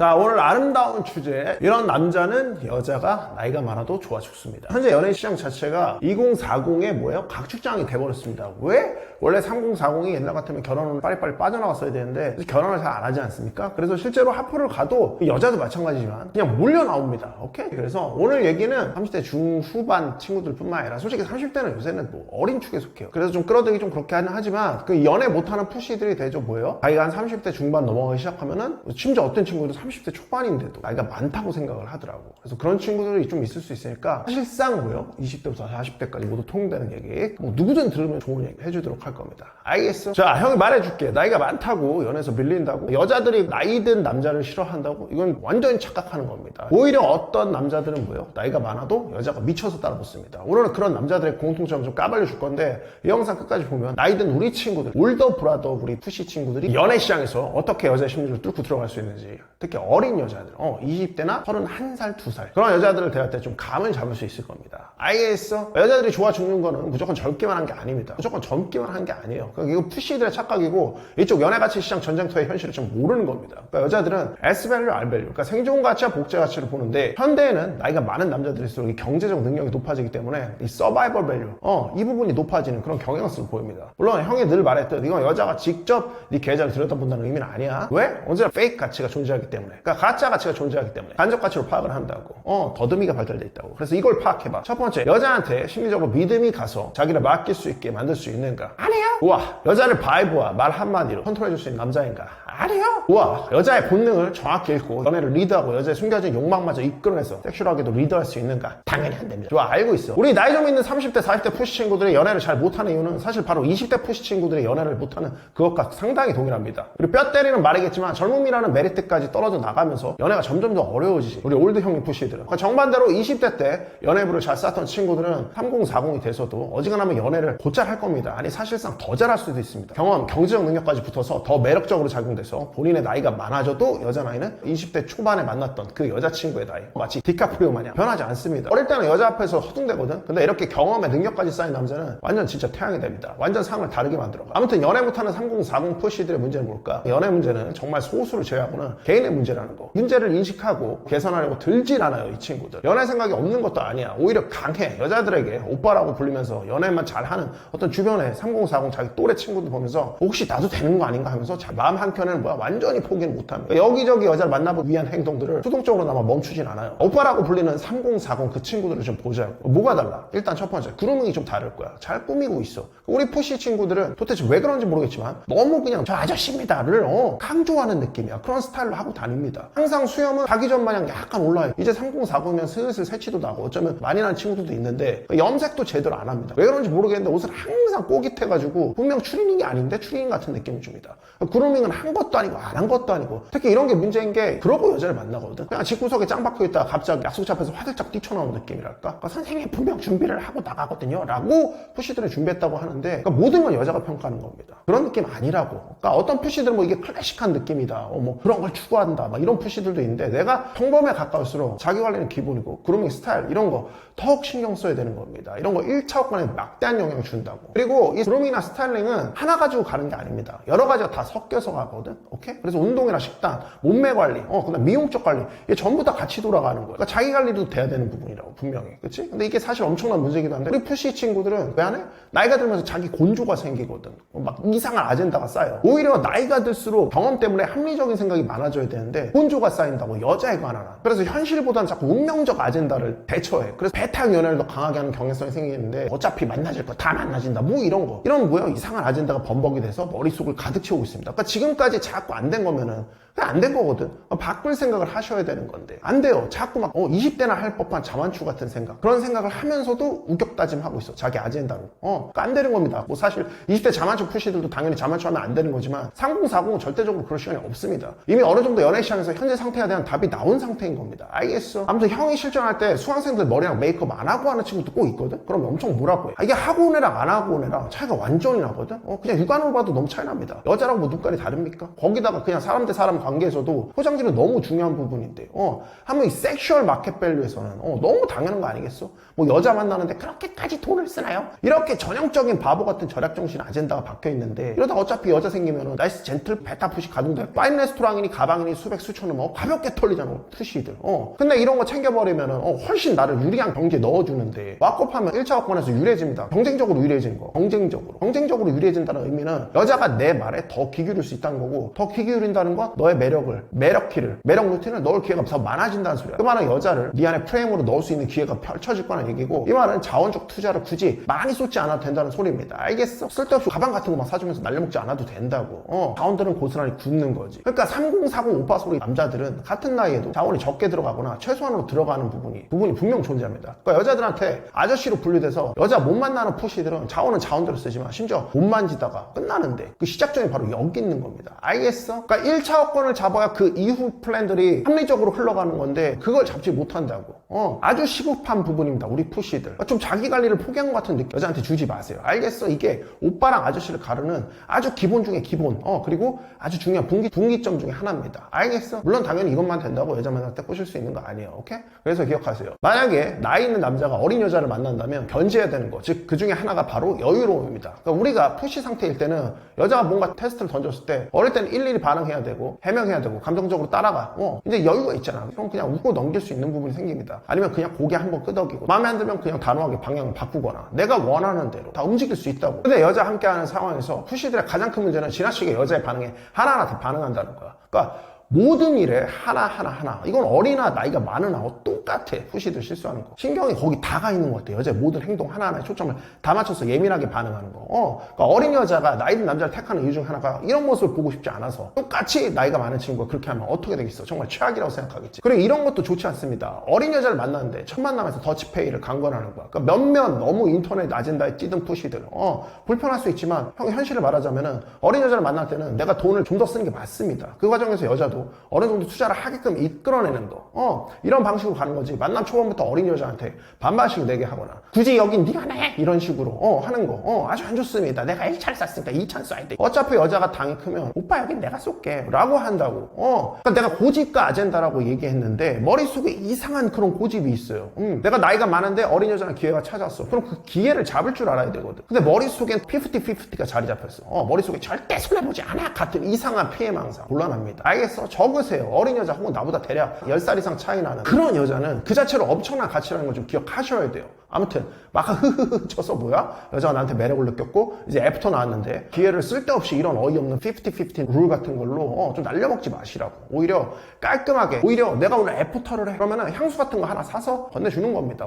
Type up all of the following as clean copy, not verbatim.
자, 오늘 아름다운 주제, 이런 남자는 여자가 나이가 많아도 좋아 죽습니다. 현재 연애 시장 자체가 2040의 뭐예요? 각축장이 돼버렸습니다. 왜? 원래 3040이 옛날 같으면 결혼을 빨리빨리 빠져나왔어야 되는데 결혼을 잘 안 하지 않습니까? 그래서 실제로 하프를 가도 여자도 마찬가지지만 그냥 몰려 나옵니다. 오케이? 그래서 오늘 얘기는 30대 중후반 친구들 뿐만 아니라 솔직히 30대는 요새는 뭐 어린 축에 속해요. 그래서 좀 끌어들이기 좀 그렇게 하지만 그 연애 못하는 푸시들이 되죠. 뭐예요? 자기가 한 30대 중반 넘어가기 시작하면은 심지어 어떤 친구들은 30대 초반인데도 나이가 많다고 생각을 하더라고. 그래서 그런 친구들이 좀 있을 수 있으니까 사실상 뭐요? 20대부터 40대까지 모두 통되는 얘기, 뭐 누구든 들으면 좋은 얘기 해주도록 할 겁니다. 알겠어? 자, 형이 말해줄게. 나이가 많다고 연애에서 밀린다고, 여자들이 나이 든 남자를 싫어한다고, 이건 완전히 착각하는 겁니다. 오히려 어떤 남자들은 뭐예요? 나이가 많아도 여자가 미쳐서 따라붙습니다. 오늘은 그런 남자들의 공통점 좀 까발려 줄 건데 이 영상 끝까지 보면 나이 든 우리 친구들, 올더 브라더 우리 푸시 친구들이 연애 시장에서 어떻게 여자의 심리를 뚫고 들어갈 수 있는지, 특히 어린 여자들, 20대나 31살, 2살 그런 여자들을 대할 때 좀 감을 잡을 수 있을 겁니다. 알겠어? 여자들이 좋아 죽는 거는 무조건 젊기만 한 게 아닙니다. 무조건 젊기만 한 게 아니에요. 그러니까 이거 푸시들의 착각이고 이쪽 연애가치 시장 전쟁터의 현실을 좀 모르는 겁니다. 그러니까 여자들은 S밸류, R밸류, 그러니까 생존 가치와 복제 가치를 보는데 현대에는 나이가 많은 남자들일수록 이 경제적 능력이 높아지기 때문에 이 서바이벌 밸류, 이 부분이 높아지는 그런 경향성을 보입니다. 물론 형이 늘 말했듯 이건 여자가 직접 네 계좌를 들여다본다는 의미는 아니야. 왜? 언제나 페이크 가치가 존재하기 때문에, 그러니까 가짜 가치가 존재하기 때문에 간접 가치로 파악을 한다고. 더듬이가 발달돼 있다고. 그래서 이걸 파악해봐. 첫 번째, 여자한테 심리적으로 믿음이 가서 자기를 맡길 수 있게 만들 수 있는가? 아니요. 우와, 여자를 바이브와 말 한마디로 컨트롤해줄 수 있는 남자인가? 아니요. 우와, 여자의 본능을 정확히 읽고 연애를 리드하고 여자의 숨겨진 욕망마저 이끌어내서 섹슈얼하게도 리드할 수 있는가? 당연히 안 됩니다. 좋아, 알고 있어. 우리 나이 좀 있는 30대, 40대 푸시 친구들의 연애를 잘 못하는 이유는 사실 바로 20대 푸시 친구들의 연애를 못하는 그것과 상당히 동일합니다. 그리고 뼈 때리는 말이겠지만 젊음이라는 메리트까지 떨어져 나가면서 연애가 점점 더 어려워지지. 우리 올드 형님 푸시들은. 그러니까 정반대로 20대 때 연애부를 잘 쌓던 친구들은 3040이 돼서도 어지간하면 연애를 곧잘 할 겁니다. 아니 사실상 더 잘할 수도 있습니다. 경험, 경제적 능력까지 붙어서 더 매력적으로 작용돼서 본인의 나이가 많아져도 여자 나이는 20대 초반에 만났던 그 여자친구의 나이, 마치 디카프리오 마냥 변하지 않습니다. 어릴 때는 여자 앞에서 허둥대거든. 근데 이렇게 경험에 능력까지 쌓인 남자는 완전 진짜 태양이 됩니다. 완전 상을 다르게 만들어가. 아무튼 연애 못하는 3040 푸시들의 문제는 뭘까? 연애 문제는 정말 소수를 제외하고는 개인의 문제라는 거. 문제를 인식하고 개선하려고 들질 않아요, 이 친구들. 연애 생각이 없는 것도 아니야. 오히려 강해. 여자들에게 오빠라고 불리면서 연애만 잘하는 어떤 주변에 3040 자기 또래 친구들 보면서 혹시 나도 되는 거 아닌가 하면서 마음 한켠에는 완전히 포기를 못합니다. 여기저기 여자를 만나보기 위한 행동들을 수동적으로나마 멈추진 않아요. 오빠라고 불리는 3040 그 친구들을 좀 보자고. 뭐가 달라? 일단 첫 번째, 그루밍이 좀 다를 거야. 잘 꾸미고 있어. 우리 푸시 친구들은 도대체 왜 그런지 모르겠지만 너무 그냥 저 아저씨입니다를 강조하는 느낌이야. 그런 스타일로 하고 다닙니다. 항상 수염은 자기 전 마냥 약간 올라요. 이제 3040면 슬슬 새치도 나고 어쩌면 많이 나는 친구들도 있는데 염색도 제대로 안 합니다. 왜 그런지 모르겠는데 옷을 항상 꼬깃해가지고 분명 추리닝이 아닌데 추리닝 같은 느낌을 줍니다. 그루밍은 한 것도 아니고 안 한 것도 아니고, 특히 이런 게 문제인 게 그러고 여자를 만나거든. 그냥 집구석에 짱 박혀있다가 갑자기 약속 앞에서 화들짝 뛰쳐나오는 느낌이랄까? 그러니까 선생님이 분명 준비를 하고 나가거든요 라고 푸시들은 준비했다고 하는데, 그러니까 모든 건 여자가 평가하는 겁니다. 그런 느낌 아니라고. 그러니까 어떤 푸시들은 뭐 이게 클래식한 느낌이다, 뭐 그런 걸 추구한다, 막 이런 푸시들도 있는데, 내가 평범에 가까울수록 자기 관리는 기본이고 그루밍 스타일 이런 거 더욱 신경 써야 되는 겁니다. 이런 거 1차원에 막대한 영향을 준다고. 그리고 이 그루밍이나 스타일링은 하나 가지고 가는 게 아닙니다. 여러 가지가 다 섞여서 가거든. 오케이? 그래서 운동이나 식단, 몸매 관리, 그다음 미용적 관리, 이게 전부 다 같이 돌아가는 거예요. 그러니까 자기 관리도 돼야 되는 부분이라고, 분명히. 그치? 근데 이게 사실 엄청난 문제이기도 한데, 우리 푸시 친구들은 왜 안 해? 나이가 들면서 자기 곤조가 생기거든. 막 이상한 아젠다가 쌓여. 오히려 나이가 들수록 경험 때문에 합리적인 생각이 많아져야 되는데 곤조가 쌓인다고, 여자에 관한. 그래서 현실보다는 자꾸 운명적 아젠다를 대처해. 그래서 배타형 연애를 더 강하게 하는 경향성이 생기는데, 어차피 만나질 거 다 만나진다, 뭐 이런 거. 이런 뭐야, 이상한 아젠다가 범벅이 돼서 머릿속을 가득 채우고 있습니다. 그러니까 지금까지 자꾸 안 된 거면은 안 된 거거든. 바꿀 생각을 하셔야 되는 건데 안 돼요. 자꾸 막 20대나 할 법한 자만추 같은 생각, 그런 생각을 하면서도 우격다짐하고 있어, 자기 아젠다로. 그러니까 안 되는 겁니다. 뭐 사실 20대 자만추 푸시들도 당연히 자만추 하면 안 되는 거지만 3040은 절대적으로 그럴 시간이 없습니다. 이미 어느 정도 연애 시장에서 현재 상태에 대한 답이 나온 상태인 겁니다. 알겠어? 아무튼 형이 실전할 때 수강생들 머리랑 메이크업 안 하고 하는 친구도 꼭 있거든. 그럼 엄청 뭐라고 해. 이게 하고 온 애랑 안 하고 온 애랑 차이가 완전히 나거든. 그냥 육안으로 봐도 너무 차이 납니다. 여자랑 뭐 눈깔이 다릅니까? 거기다가 그냥 사람 대 사람 관계에서도 포장지는 너무 중요한 부분인데 한번 이 섹슈얼 마켓 밸류에서는 너무 당연한 거 아니겠어? 뭐 여자 만나는데 그렇게까지 돈을 쓰나요? 이렇게 전형적인 바보 같은 절약 정신 아젠다가 박혀 있는데 이러다 어차피 여자 생기면은 나이스 젠틀 베타 푸시 가동돼. 파인 레스토랑이니 가방이니 수백 수천은 뭐 가볍게 털리잖아 푸시들. 근데 이런 거 챙겨버리면은 훨씬 나를 유리한 경기에 넣어주는데 와kop하면 1차 조건에서 유리해집니다. 경쟁적으로 유리해지는 거. 경쟁적으로 유리해진다는 의미는 여자가 내 말에 더 귀 기울일 수 있다는 거고, 더 귀 기울인다는 건 너의 매력 루틴을 넣을 기회가 더 많아진다는 소리야. 그 말은 여자를 네 안에 프레임으로 넣을 수 있는 기회가 펼쳐질 거라는 얘기고, 이 말은 자원적 투자를 굳이 많이 쏟지 않아도 된다는 소리입니다. 알겠어? 쓸데없이 가방 같은 거 막 사주면서 날려먹지 않아도 된다고. 자원들은 고스란히 굳는 거지. 그러니까 3040 오빠 소리 남자들은 같은 나이에도 자원이 적게 들어가거나 최소한으로 들어가는 부분이 분명 존재합니다. 그러니까 여자들한테 아저씨로 분류돼서 여자 못 만나는 푸시들은 자원은 자원대로 쓰지만 심지어 못 만지다가 끝나는데 그 시작점이 바로 여기 있는 겁니다. 알겠어? 그러니까 1차 조건을 잡아야 그 이후 플랜들이 합리적으로 흘러가는 건데 그걸 잡지 못한다고. 아주 시급한 부분입니다. 우리 푸시들. 좀 자기 관리를 포기한 것 같은 느낌 여자한테 주지 마세요. 알겠어? 이게 오빠랑 아저씨를 가르는 아주 기본 중에 기본. 그리고 아주 중요한 분기점 중에 하나입니다. 알겠어? 물론 당연히 이것만 된다고 여자 만날 때 꼬실 수 있는 거 아니에요. 오케이? 그래서 기억하세요. 만약에 나이 있는 남자가 어린 여자를 만난다면 견제해야 되는 거. 즉, 그 중에 하나가 바로 여유로움입니다. 그러니까 우리가 푸시 상태일 때는 여자가 뭔가 테스트를 던졌을 때 어릴 때는 일일이 반응해야 되고 해명해야 되고 감정적으로 따라가. 이제 여유가 있잖아. 그럼 그냥 웃고 넘길 수 있는 부분이 생깁니다. 아니면 그냥 고개 한번 끄덕이고 마음에 안 들면 그냥 단호하게 방향을 바꾸거나 내가 원하는 대로 다 움직일 수 있다고. 근데 여자 함께하는 상황에서 푸시들의 가장 큰 문제는 지나치게 여자의 반응에 하나하나 반응한다는 거야. 그러니까 모든 일에 하나 이건 어리나 나이가 많으나 똑같아. 푸시들 실수하는 거 신경이 거기 다 가 있는 것 같아. 여자의 모든 행동 하나하나에 초점을 다 맞춰서 예민하게 반응하는 거. 그러니까 어린 여자가 나이 든 남자를 택하는 이유 중 하나가 이런 모습을 보고 싶지 않아서 똑같이 나이가 많은 친구가 그렇게 하면 어떻게 되겠어? 정말 최악이라고 생각하겠지. 그리고 이런 것도 좋지 않습니다. 어린 여자를 만났는데 첫 만남에서 더치페이를 강권하는 거야. 그러니까 몇몇 너무 인터넷 아젠다에 찌든 푸시들 불편할 수 있지만 형 현실을 말하자면은 어린 여자를 만날 때는 내가 돈을 좀 더 쓰는 게 맞습니다. 그 과정에서 여자도 어느 정도 투자를 하게끔 이끌어내는 거. 이런 방식으로 가는 거지. 만남 초반부터 어린 여자한테 반반씩 내게 하거나 굳이 여긴 네가 내 이런 식으로 하는 거 아주 안 좋습니다. 내가 1차를 쐈으니까 2차는 쏴야 돼. 어차피 여자가 당이 크면 오빠 여긴 내가 쏠게 라고 한다고. 그러니까 내가 고집과 아젠다라고 얘기했는데 머릿속에 이상한 그런 고집이 있어요. 내가 나이가 많은데 어린 여자는 기회가 찾아왔어. 그럼 그 기회를 잡을 줄 알아야 되거든. 근데 머릿속엔 50-50가 자리 잡혔어. 머릿속에 절대 손해보지 않아 같은 이상한 피해망상 곤란합니다. 알겠어? 적으세요. 어린 여자 혹은 나보다 대략 10살 이상 차이 나는 그런 여자는 그 자체로 엄청난 가치라는 걸 좀 기억하셔야 돼요. 아무튼 막 흐흐흐 쳐서 뭐야? 여자가 나한테 매력을 느꼈고 이제 애프터 나왔는데 기회를 쓸데없이 이런 어이없는 50-50 룰 같은 걸로 좀 날려먹지 마시라고. 오히려 깔끔하게 오히려 내가 오늘 애프터를 해 그러면은 향수 같은 거 하나 사서 건네주는 겁니다.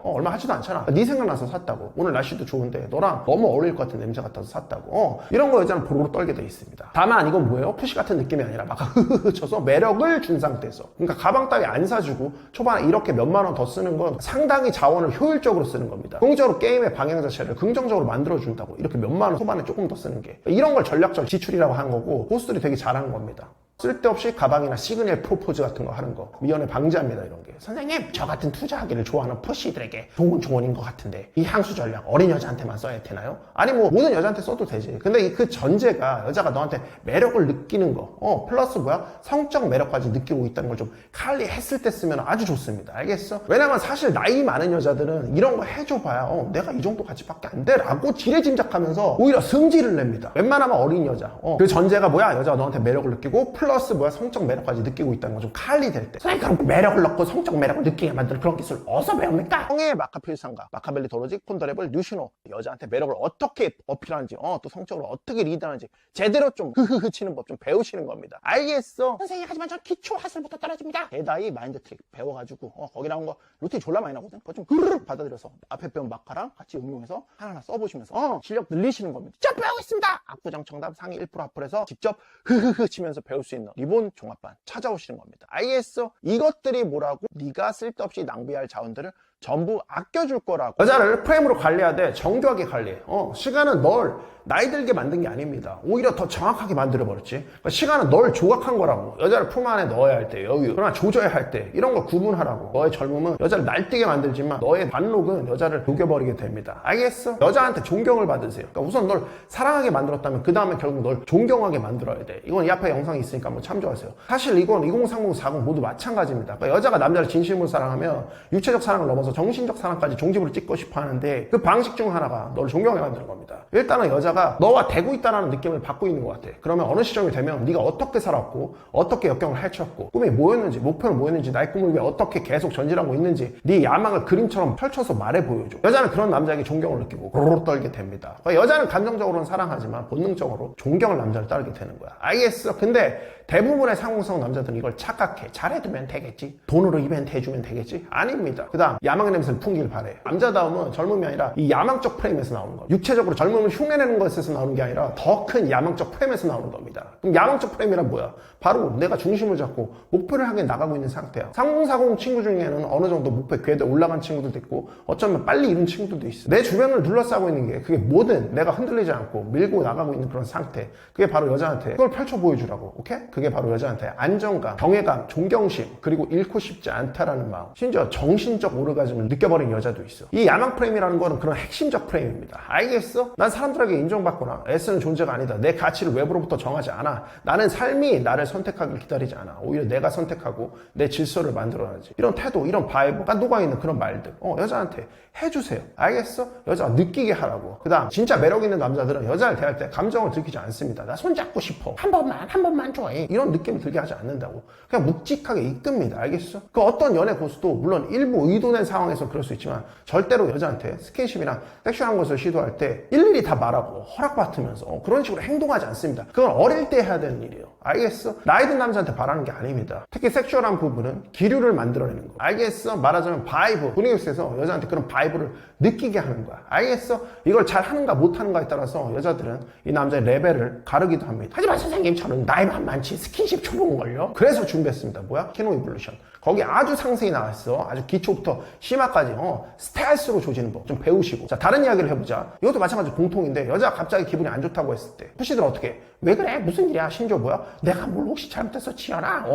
얼마 하지도 않잖아. 네 생각나서 샀다고. 오늘 날씨도 좋은데 너랑 너무 어울릴 것 같은 냄새 같아서 샀다고. 이런 거 여자는 보로로 떨게 돼 있습니다. 다만 이건 뭐예요? 푸시 같은 느낌이 아니라 막 흐흐흐 쳐서 매력을 준 상태에서. 그러니까 가방 따위 안 사주고 초반에 이렇게 몇만 원 더 쓰는 건 상당히 자원을 효율적으로 쓰는 겁니다. 긍정적으로 게임의 방향 자체를 긍정적으로 만들어준다고. 이렇게 몇만 원 초반에 조금 더 쓰는 게 이런 걸 전략적 지출이라고 하는 거고 보스들이 되게 잘하는 겁니다. 쓸데없이 가방이나 시그널 프로포즈 같은 거 하는 거 미연에 방지합니다. 이런 게. 선생님 저 같은 투자하기를 좋아하는 푸시들에게 좋은 조언인 것 같은데 이 향수 전략 어린 여자한테만 써야 되나요? 아니 뭐 모든 여자한테 써도 되지. 근데 그 전제가 여자가 너한테 매력을 느끼는 거 플러스 뭐야? 성적 매력까지 느끼고 있다는 걸 좀 칼리했을 때 쓰면 아주 좋습니다. 알겠어? 왜냐면 사실 나이 많은 여자들은 이런 거 해줘봐야 내가 이 정도 가치밖에 안 돼 라고 지레짐작하면서 오히려 승질을 냅니다. 웬만하면 어린 여자 그 전제가 뭐야? 여자가 너한테 매력을 느끼고 플러스 뭐야? 성적 매력까지 느끼고 있다는 거 좀 칼리 될 때. 선생님 그럼 매력을 넣고 성적 매력을 느끼게 만드는 그런 기술 어디서 배웁니까? 형의 마카필상가 마카벨리 도로직 폰더레블 뉴시노 여자한테 매력을 어떻게 어필하는지 또 성적으로 어떻게 리드하는지 제대로 좀 흐흐흐 치는 법 좀 배우시는 겁니다. 알겠어? 선생님 하지만 저 기초 하슬부터 떨어집니다. 대다이 마인드 트릭 배워가지고 거기 나온 거 루틴 졸라 많이 나거든. 그거 좀 흐르륵 받아들여서 앞에 배운 마카랑 같이 응용해서 하나하나 써보시면서 실력 늘리시는 겁니다. 자 배우고 있습니다. 압구정 정답 상위 1% 앞을해서 직접 흐흐흐 치면서 배울 수 있는 리본 종합반 찾아오시는 겁니다. 알겠어? 이것들이 뭐라고? 네가 쓸데없이 낭비할 자원들을 전부 아껴줄 거라고. 여자를 프레임으로 관리하되 정교하게 관리해. 시간은 널 나이 들게 만든 게 아닙니다. 오히려 더 정확하게 만들어버렸지. 그러니까 시간은 널 조각한 거라고. 여자를 품 안에 넣어야 할 때 여유, 그러나 조져야 할 때 이런 걸 구분하라고. 너의 젊음은 여자를 날뛰게 만들지만 너의 반록은 여자를 녹여버리게 됩니다. 알겠어? 여자한테 존경을 받으세요. 그러니까 우선 널 사랑하게 만들었다면 그 다음에 결국 널 존경하게 만들어야 돼. 이건 이 앞에 영상이 있으니까 한번 참조하세요. 사실 이건 20, 30, 40 모두 마찬가지입니다. 그러니까 여자가 남자를 진심으로 사랑하면 육체적 사랑을 넘어서 정신적 사랑까지 종집으로 찍고 싶어 하는데 그 방식 중 하나가 너를 존경하게 만드는 겁니다. 일단은 여자가 너와 대고 있다는 느낌을 받고 있는 것 같아. 그러면 어느 시점이 되면 네가 어떻게 살았고 어떻게 역경을 헤쳤고 꿈이 뭐였는지 목표는 뭐였는지 나의 꿈을 위해 어떻게 계속 전진하고 있는지 네 야망을 그림처럼 펼쳐서 말해 보여줘. 여자는 그런 남자에게 존경을 느끼고 로로 떨게 됩니다. 그러니까 여자는 감정적으로는 사랑하지만 본능적으로 존경을 남자를 따르게 되는 거야. 알겠어? 근데 대부분의 상공성 남자들은 이걸 착각해. 잘해두면 되겠지. 돈으로 이벤트 해주면 되겠지. 아닙니다. 그 다음 야망의 냄새를 풍기길 바래. 남자다움은 젊음이 아니라 이 야망적 프레임에서 나오는 거야. 육체적으로 젊음을 흉내내는 것에서 나오는 게 아니라 더 큰 야망적 프레임에서 나오는 겁니다. 그럼 야망적 프레임이란 뭐야? 바로 내가 중심을 잡고 목표를 향해 나가고 있는 상태야. 3040 친구 중에는 어느 정도 목표에 궤도에 올라간 친구들도 있고 어쩌면 빨리 이룬 친구들도 있어. 내 주변을 둘러싸고 있는 게 그게 뭐든 내가 흔들리지 않고 밀고 나가고 있는 그런 상태. 그게 바로 여자한테 그걸 펼쳐 보여주라고. 오케이? 그게 바로 여자한테 안정감, 경외감, 존경심, 그리고 잃고 싶지 않다라는 마음. 심지어 정신적 오르가즘을 느껴버린 여자도 있어. 이 야망 프레임이라는 거는 그런 핵심적 프레임입니다. 알겠어? 난 사람들에게 인정받거나 애쓰는 존재가 아니다. 내 가치를 외부로부터 정하지 않아. 나는 삶이 나를 선택하길 기다리지 않아. 오히려 내가 선택하고 내 질서를 만들어야지. 이런 태도, 이런 바이브, 딱 녹아있는 그런 말들 여자한테 해주세요. 알겠어? 여자가 느끼게 하라고. 그 다음 진짜 매력 있는 남자들은 여자를 대할 때 감정을 들키지 않습니다. 나 손잡고 싶어. 한 번만 좋아해. 이런 느낌을 들게 하지 않는다고. 그냥 묵직하게 이끕니다. 알겠어? 그 어떤 연애 고수도 물론 일부 의도된 상황에서 그럴 수 있지만 절대로 여자한테 스킨십이나 섹슈얼한 것을 시도할 때 일일이 다 말하고 허락받으면서 그런 식으로 행동하지 않습니다. 그건 어릴 때 해야 되는 일이에요. 알겠어? 나이 든 남자한테 바라는 게 아닙니다. 특히 섹슈얼한 부분은 기류를 만들어내는 거. 알겠어? 말하자면 바이브, 분위기에서 여자한테 그런 바이브를 느끼게 하는 거야. 알겠어? 이걸 잘 하는가 못 하는가에 따라서 여자들은 이 남자의 레벨을 가르기도 합니다. 하지만 선생님 저는 나이만 많지 스킨십 초봉걸요? 그래서 준비했습니다. 뭐야? 키노 이볼루션. 거기 아주 상세히 나왔어. 아주 기초부터 심화까지 스텔스로 조지는 법 좀 배우시고. 자, 다른 이야기를 해보자. 이것도 마찬가지로 공통인데 여자가 갑자기 기분이 안 좋다고 했을 때 푸시들 어떻게 해? 왜 그래? 무슨 일이야? 심지어 뭐야? 내가 뭘 혹시 잘못해서 지연아?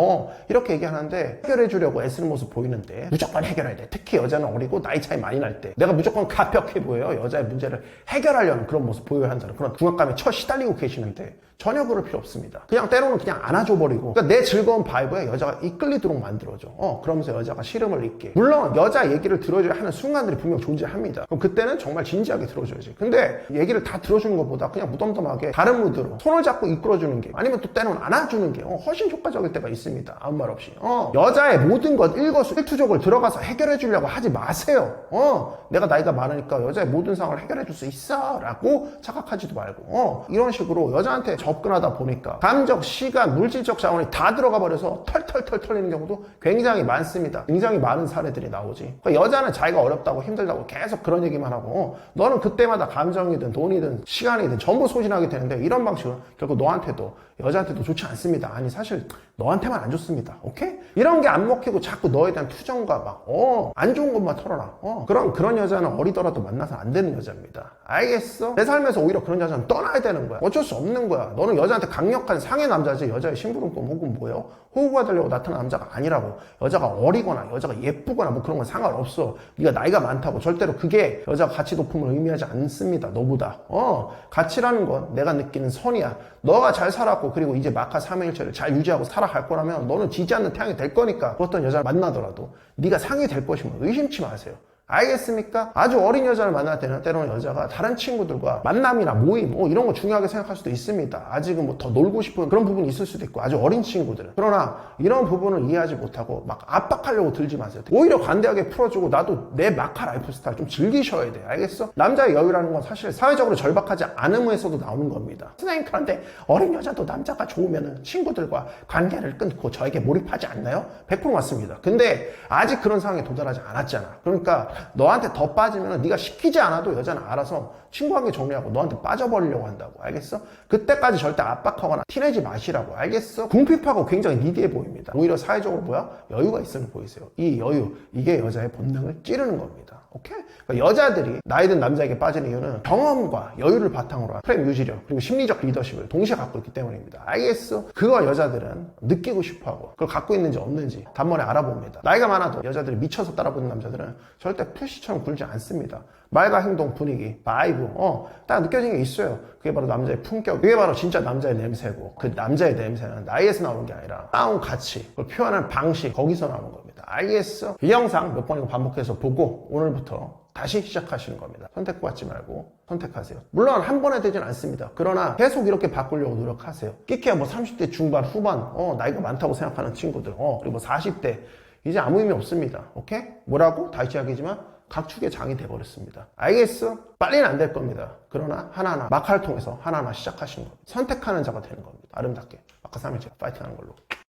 이렇게 얘기하는데 해결해 주려고 애쓰는 모습 보이는데 무조건 해결해야 돼. 특히 여자는 어리고 나이 차이 많이 날 때 내가 무조건 가볍게 보여요. 여자의 문제를 해결하려는 그런 모습 보여야 한다는 그런 중압감에 처 시달리고 계시는데 전혀 그럴 필요 없습니다. 그냥 때로는 그냥 안아줘버리고 그러니까 내 즐거운 바이브에 여자가 이끌리도록 만들어줘. 그러면서 여자가 시름을 잊게. 물론 여자 얘기를 들어줘야 하는 순간들이 분명 존재합니다. 그럼 그때는 정말 진지하게 들어줘야지. 근데 얘기를 다 들어주는 것보다 그냥 무덤덤하게 다른 무드로 손을 잡고 이끌어주는 게 아니면 또 때로는 안아주는 게 훨씬 효과적일 때가 있습니다. 아무 말 없이. 여자의 모든 것 일거수일투족을 들어가서 해결해 주려고 하지 마세요. 내가 나이가 많으니까 여자의 모든 상황을 해결해 줄 수 있어 라고 착각하지도 말고 이런 식으로 여자한테 접근하다 보니까 감정, 시간, 물질적 자원이 다 들어가 버려서 털털털 털리는 경우도 굉장히 많습니다. 굉장히 많은 사례들이 나오지. 그러니까 여자는 자기가 어렵다고 힘들다고 계속 그런 얘기만 하고 너는 그때마다 감정이든 돈이든 시간이든 전부 소진하게 되는데 이런 방식은 결국 너한테도 여자한테도 좋지 않습니다. 아니 사실 너한테만 안 좋습니다. 오케이? 이런 게 안 먹히고 자꾸 너에 대한 투정과 막 안 좋은 것만 털어놔. 그런 여자는 어리더라도 만나서 안 되는 여자입니다. 알겠어? 내 삶에서 오히려 그런 여자는 떠나야 되는 거야. 어쩔 수 없는 거야. 너는 여자한테 강력한 상해 남자지 여자의 심부름꾼 혹은 뭐예요? 호구가 되려고 나타난 남자가 아니라고. 여자가 어리거나 여자가 예쁘거나 뭐 그런 건 상관없어. 네가 나이가 많다고 절대로 그게 여자가 가치 높음을 의미하지 않습니다. 너보다. 가치라는 건 내가 느끼는 선이야. 너가 잘 살았고 그리고 이제 마카 3일체를 잘 유지하고 살아갈 거라면 너는 지지 않는 태양이 될 거니까 어떤 여자를 만나더라도 네가 상이 될 것이면 의심치 마세요. 알겠습니까? 아주 어린 여자를 만날 때는 때로는 여자가 다른 친구들과 만남이나 모임 이런 거 중요하게 생각할 수도 있습니다. 아직은 뭐 더 놀고 싶은 그런 부분이 있을 수도 있고 아주 어린 친구들은. 그러나 이런 부분을 이해하지 못하고 막 압박하려고 들지 마세요. 오히려 관대하게 풀어주고 나도 내 마카 라이프 스타일 좀 즐기셔야 돼. 알겠어? 남자의 여유라는 건 사실 사회적으로 절박하지 않음에서도 나오는 겁니다. 선생님 그런데 어린 여자도 남자가 좋으면 친구들과 관계를 끊고 저에게 몰입하지 않나요? 100% 맞습니다. 근데 아직 그런 상황에 도달하지 않았잖아. 그러니까 너한테 더 빠지면 네가 시키지 않아도 여자는 알아서 친구관계 정리하고 너한테 빠져버리려고 한다고. 알겠어? 그때까지 절대 압박하거나 티내지 마시라고. 알겠어? 궁핍하고 굉장히 니디해 보입니다. 오히려 사회적으로 뭐야? 여유가 있음을 보이세요. 이 여유, 이게 여자의 본능을 찌르는 겁니다. 오케이? 그러니까 여자들이 나이 든 남자에게 빠지는 이유는 경험과 여유를 바탕으로 한 프레임 유지력 그리고 심리적 리더십을 동시에 갖고 있기 때문입니다. 알겠어? 그걸 여자들은 느끼고 싶어하고 그걸 갖고 있는지 없는지 단번에 알아봅니다. 나이가 많아도 여자들이 미쳐서 따라붙는 남자들은 절대 푸시처럼 굴지 않습니다. 말과 행동, 분위기, 바이브 딱 느껴지는 게 있어요. 그게 바로 남자의 품격, 그게 바로 진짜 남자의 냄새고, 그 남자의 냄새는 나이에서 나오는 게 아니라 싸운 가치, 그걸 표현하는 방식, 거기서 나오는 겁니다. 알겠어? 이 영상 몇 번이고 반복해서 보고 오늘부터 다시 시작하시는 겁니다. 선택받지 말고 선택하세요. 물론 한 번에 되진 않습니다. 그러나 계속 이렇게 바꾸려고 노력하세요. 끼케야 뭐 30대 중반, 후반, 나이가 많다고 생각하는 친구들, 그리고 뭐 40대, 이제 아무 의미 없습니다. 오케이? 뭐라고? 다시 이야기지만 각축의 장이 돼버렸습니다. 알겠어? 빨리는 안 될 겁니다. 그러나 하나하나 마카를 통해서 하나하나 시작하시는 겁니다. 선택하는 자가 되는 겁니다. 아름답게. 아까 3일째 파이팅하는 걸로.